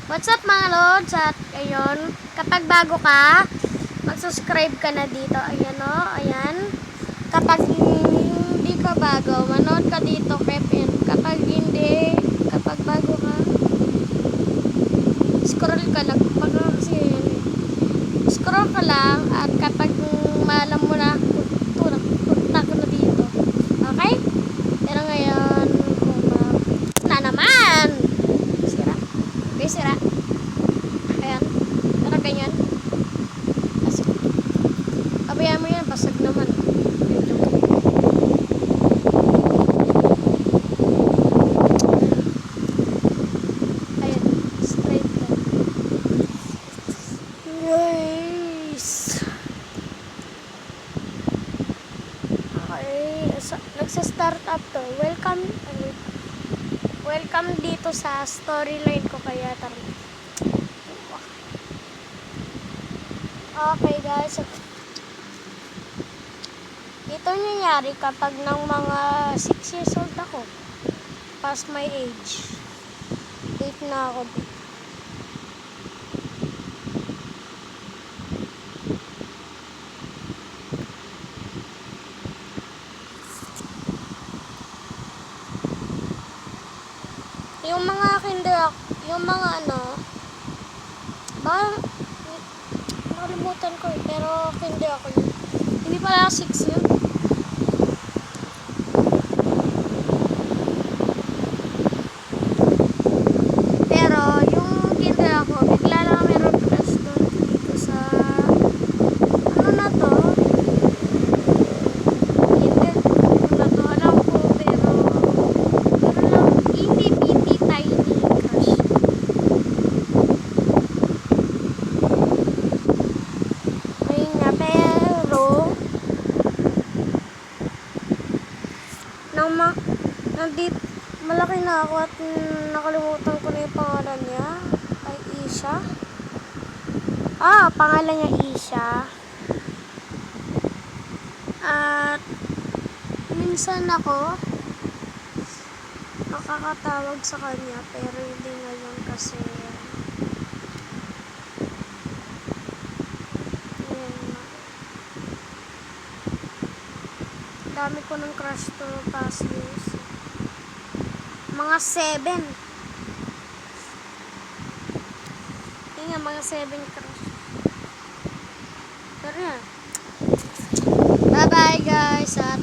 What's up mga lods? At ayun, kapag bago ka, mag-subscribe ka na dito. Ayan o, ayan. Kapag hindi ka bago, manood ka dito, Kevin. Kapag hindi, kapag bago ka, scroll ka lang. Scroll ka lang at kapag maalam mo na, punta ko na dito. Okay? Pero ngayon, na naman! Sira. Okay, sira. Ayan. Pero ganyan. Basag. Abayaan mo yan, basag naman. Ayan. Straight lang. Guys. Okay. Nagsa-start up to. Welcome dito sa storyline ko kaya tara. Okay guys. Ito nangyayari kapag ng mga 6 years old ako. Past my age. 8 na ako. Yung mga kinder, yung mga ano, baka nakalimutan ko eh, pero kinder ako yun. Hindi pala 6 yun. Pero yung kinder ako, bigla lang meron press doon dito sa, ano na to? Kinder, ano na to? Alam ko, pero lang, itty-bitty tiny crush. Ayun nga, pero nandito, malaki na ako at nakalimutan ko na yung pangalan niya. Ay, Isha. Pangalan niya Isha. At minsan ako nakakatawag sa kanya pero hindi ngayon kasi dami ko ng crush to past years. Mga 7. Yun nga, mga 7 crush. Pero yan. Bye bye guys at